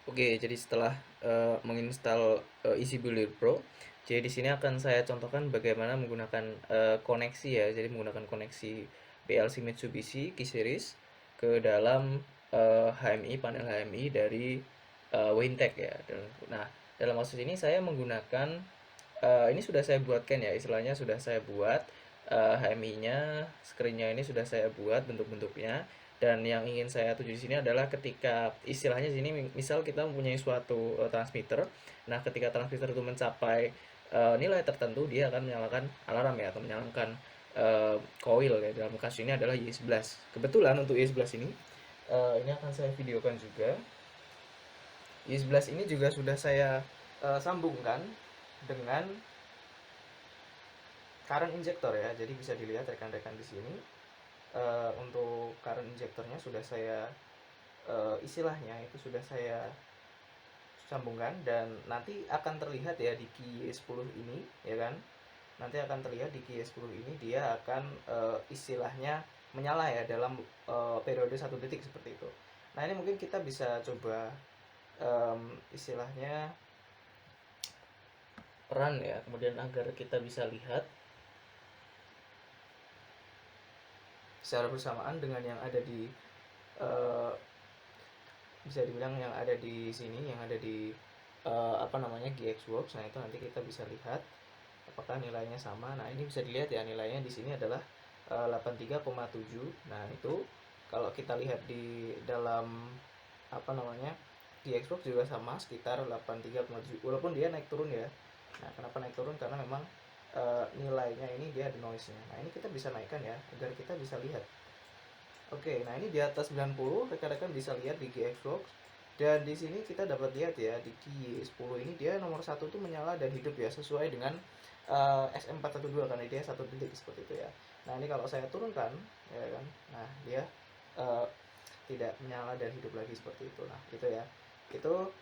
Oke, jadi setelah menginstal Easy Builder Pro, jadi di sini akan saya contohkan bagaimana menggunakan koneksi ya. Jadi menggunakan koneksi PLC Mitsubishi Key Series ke dalam HMI panel HMI dari Wintec ya. Nah, dalam kasus ini saya menggunakan ini sudah saya buatkan ya, istilahnya sudah saya buat HMI-nya, screen-nya ini sudah saya buat bentuk-bentuknya. Dan yang ingin saya tuju di sini adalah ketika istilahnya di sini misal kita mempunyai suatu transmitter. Nah, ketika transmitter itu mencapai nilai tertentu, dia akan menyalakan alarm ya, atau menyalakan coil ya. Dalam kasus ini adalah Y11. Kebetulan untuk Y11 ini akan saya videokan juga. Y11 ini juga sudah saya sambungkan dengan current injector ya. Jadi bisa dilihat rekan-rekan di sini untuk current injectornya sudah saya istilahnya itu sudah saya sambungkan, dan nanti akan terlihat ya di key 10 ini ya kan. Nanti akan terlihat di key 10 ini dia akan istilahnya menyala ya dalam periode 1 detik seperti itu. Nah, ini mungkin kita bisa coba istilahnya run ya, kemudian agar kita bisa lihat secara bersamaan dengan yang ada di eh, bisa dibilang yang ada di sini, yang ada di apa namanya, GXWorks. Nah, itu nanti kita bisa lihat apakah nilainya sama. Nah, ini bisa dilihat ya, nilainya di sini adalah 83,7. Nah, itu kalau kita lihat di dalam apa namanya, GXWorks juga sama sekitar 83,7, walaupun dia naik turun ya. Nah, kenapa naik turun? Karena memang nilainya ini dia ada noise-nya. Nah, ini kita bisa naikkan ya agar kita bisa lihat. Oke, nah ini di atas 90, rekan-rekan bisa lihat di GXWorks. Dan di sini kita dapat lihat ya, di Key 10 ini dia nomor satu tuh menyala dan hidup ya, sesuai dengan SM412 karena dia 1 detik seperti itu ya. Nah, ini kalau saya turunkan ya kan. Nah, dia uh, tidak menyala dan hidup lagi seperti itu. Nah, itu ya. Itu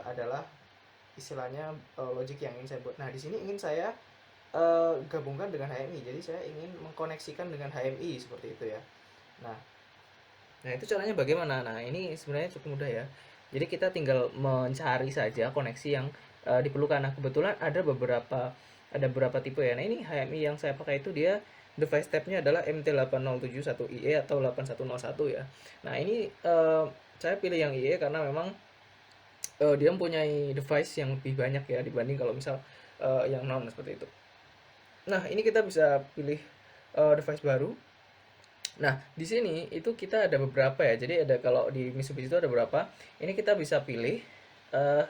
adalah istilahnya logic yang ingin saya buat. Nah, di sini ingin saya gabungkan dengan HMI. Jadi saya ingin mengkoneksikan dengan HMI seperti itu ya. Nah, Nah, itu caranya bagaimana? Nah, ini sebenarnya cukup mudah ya. Jadi kita tinggal mencari saja koneksi yang diperlukan. Nah, kebetulan ada beberapa tipe ya. Nah, ini HMI yang saya pakai itu dia device type-nya adalah MT8071IE atau 8101 ya. Nah, ini saya pilih yang IE karena memang dia mempunyai device yang lebih banyak ya dibanding kalau misal yang non seperti itu. Nah, ini kita bisa pilih device baru. Nah, di sini itu kita ada beberapa ya. Jadi ada, kalau di Mitsubishi itu ada beberapa. Ini kita bisa pilih eh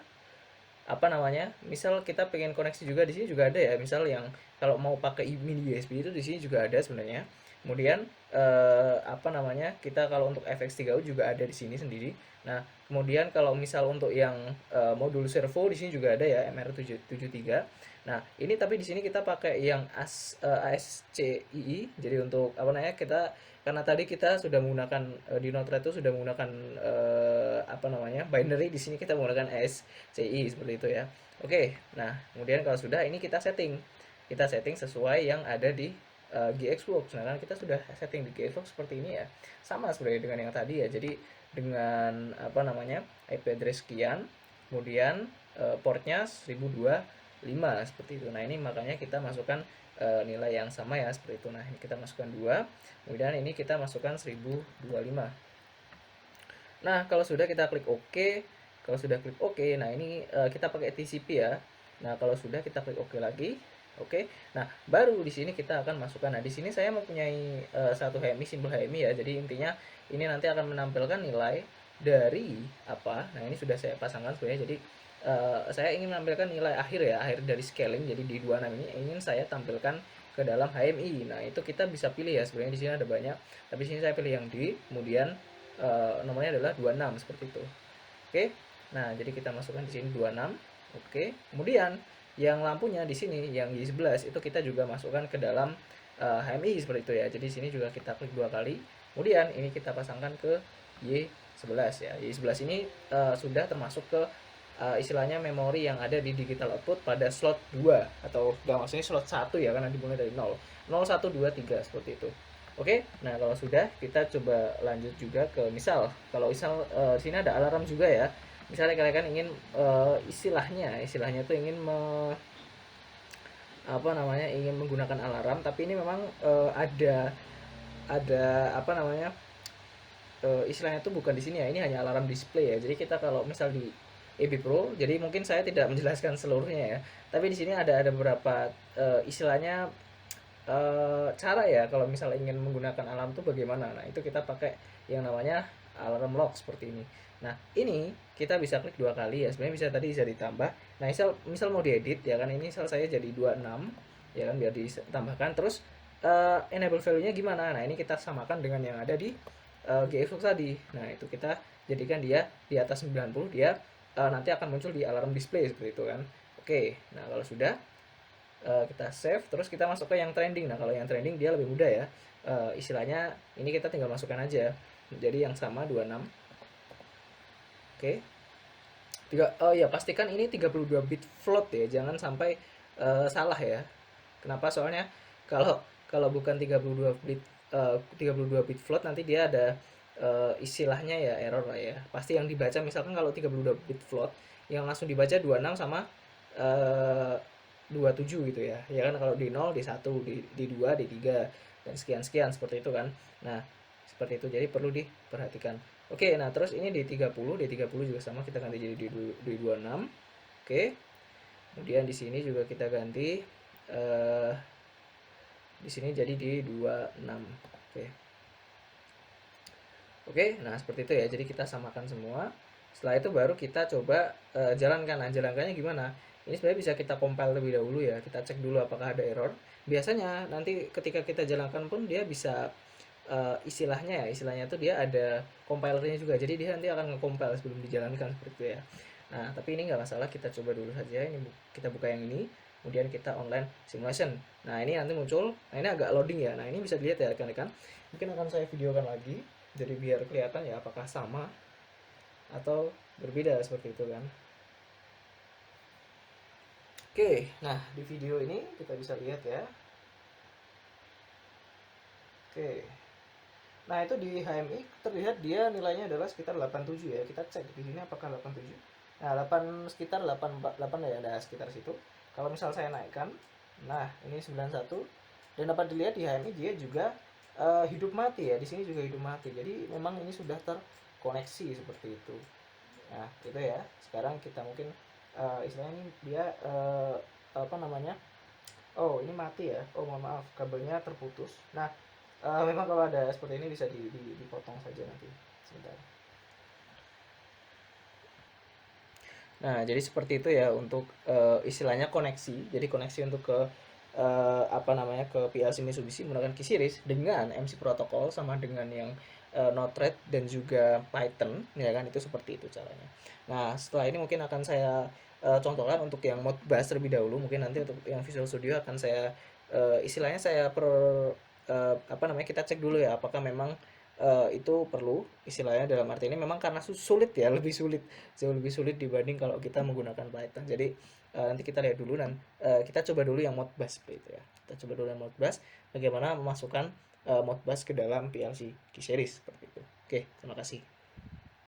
apa namanya? Misal kita pengen koneksi juga, di sini juga ada ya. Misal yang kalau mau pakai mini USB itu di sini juga ada sebenarnya. Kemudian apa namanya? Kita kalau untuk FX3U juga ada di sini sendiri. Nah, kemudian kalau misal untuk yang modul servo di sini juga ada ya, MR773. Nah, ini tapi di sini kita pakai yang ASCII. Jadi untuk apa namanya? Karena tadi kita sudah menggunakan di Node-RED itu sudah menggunakan apa namanya, binary. Di sini kita menggunakan ASCII seperti itu ya. Oke, nah kemudian kalau sudah, ini kita setting sesuai yang ada di GXWorks. Nah, kan kita sudah setting di GXWorks seperti ini ya, sama sebenarnya dengan yang tadi ya. Jadi dengan apa namanya, IP address sekian, kemudian portnya 1025 seperti itu. Nah, ini makanya kita masukkan nilai yang sama ya seperti itu. Nah, ini kita masukkan 2, kemudian ini kita masukkan 1025. Nah, kalau sudah kita klik OK. Kalau sudah klik OK, nah ini kita pakai TCP ya. Nah, kalau sudah kita klik OK lagi. Oke. Nah, baru di sini kita akan masukkan. Nah, di sini saya mempunyai satu HMI, simbol HMI ya. Jadi intinya ini nanti akan menampilkan nilai dari apa? Nah, ini sudah saya pasangkan sebenarnya. Jadi saya ingin menampilkan nilai akhir ya, akhir dari scaling. Jadi di 26 ini ingin saya tampilkan ke dalam HMI. Nah, itu kita bisa pilih ya. Sebenarnya di sini ada banyak, tapi di sini saya pilih yang D, kemudian nomornya adalah 26 seperti itu. Oke. Nah, jadi kita masukkan di sini 26. Oke. Kemudian yang lampunya di sini yang Y11 itu kita juga masukkan ke dalam HMI seperti itu ya. Jadi di sini juga kita klik 2 kali. Kemudian ini kita pasangkan ke Y11 ya. Y11 ini sudah termasuk ke istilahnya memori yang ada di digital output pada slot 2, atau enggak, maksudnya slot 1 ya, karena dimulai dari 0. 0 1 2 3 seperti itu. Oke, nah kalau sudah, kita coba lanjut juga ke misal, kalau misal di sini ada alarm juga ya. misalnya kalian ingin istilahnya tuh ingin ingin menggunakan alarm, tapi ini memang ada apa namanya istilahnya tuh bukan di sini ya, ini hanya alarm display ya. Jadi kita kalau misal di EB Pro, jadi mungkin saya tidak menjelaskan seluruhnya ya, tapi di sini ada beberapa istilahnya cara ya kalau misal ingin menggunakan alarm tuh bagaimana. Nah, itu kita pakai yang namanya alarm lock seperti ini. Nah, ini kita bisa klik 2 kali ya. Sebenarnya bisa ditambah. Nah, misal mau diedit ya kan, ini misal saya jadi 26 ya kan, biar ditambahkan. Terus enable value-nya gimana? Nah, ini kita samakan dengan yang ada di GFX tadi. Nah, itu kita jadikan dia di atas 90, dia nanti akan muncul di alarm display seperti itu kan. Oke, nah kalau sudah kita save, terus kita masuk ke yang trending. Nah, kalau yang trending dia lebih mudah ya. Istilahnya ini kita tinggal masukkan aja. Jadi yang sama 26. Oke. Oh ya, pastikan ini 32 bit float ya, jangan sampai salah ya. Kenapa? Soalnya kalau kalau bukan 32 bit 32 bit float, nanti dia ada istilahnya ya error lah ya. Pasti yang dibaca, misalkan kalau 32 bit float, yang langsung dibaca 26 sama 27 gitu ya. Ya kan, kalau di 0, di 1, di 2, di 3 dan sekian-sekian seperti itu kan. Nah, seperti itu. Jadi perlu diperhatikan. Oke, nah terus ini di 30 juga sama, kita ganti jadi di 26. Oke. Kemudian di sini juga kita ganti di sini jadi di 26. Oke. Oke, nah seperti itu ya. Jadi kita samakan semua. Setelah itu baru kita coba jalankan. Nah, jalankannya gimana? Ini sebenarnya bisa kita compile lebih dahulu ya. Kita cek dulu apakah ada error. Biasanya nanti ketika kita jalankan pun dia bisa istilahnya tuh dia ada compilernya juga. Jadi dia nanti akan nge-compile sebelum dijalankan seperti itu ya. Nah, tapi ini nggak masalah, kita coba dulu saja. Ini kita buka yang ini, kemudian kita online simulation. Nah, ini nanti muncul. Nah, ini agak loading ya. Nah, ini bisa dilihat ya rekan-rekan. Mungkin akan saya videokan lagi, jadi biar kelihatan ya apakah sama atau berbeda seperti itu kan. Oke, nah di video ini kita bisa lihat ya. Oke. Nah, itu di HMI terlihat dia nilainya adalah sekitar 87 ya. Kita cek di sini apakah 87. Nah, 8 sekitar 88 ya, ada sekitar situ. Kalau misal saya naikkan, nah ini 91, dan dapat dilihat di HMI dia juga hidup mati ya. Di sini juga hidup mati. Jadi memang ini sudah terkoneksi seperti itu. Nah, itu ya. Sekarang kita mungkin istilahnya ini dia apa namanya? Oh, ini mati ya. Oh, mohon maaf, kabelnya terputus. Nah, memang kalau ada seperti ini bisa dipotong saja nanti. Sebentar. Nah, jadi seperti itu ya untuk istilahnya koneksi. Jadi koneksi untuk ke ke PLC Mitsubishi menggunakan Q-Series dengan MC protokol sama dengan yang Node-RED dan juga Python ya kan, itu seperti itu caranya. Nah, setelah ini mungkin akan saya contohkan untuk yang Modbus terlebih dahulu. Mungkin nanti untuk yang Visual Studio akan saya istilahnya saya kita cek dulu ya apakah memang itu perlu, istilahnya dalam arti ini memang karena sulit ya, lebih sulit, jauh lebih sulit dibanding kalau kita menggunakan Python. Jadi nanti kita lihat dulu, kita coba dulu yang Modbus itu ya. Kita coba dulu yang Modbus, bagaimana memasukkan Modbus ke dalam PLC Q-Series seperti itu. Oke, terima kasih.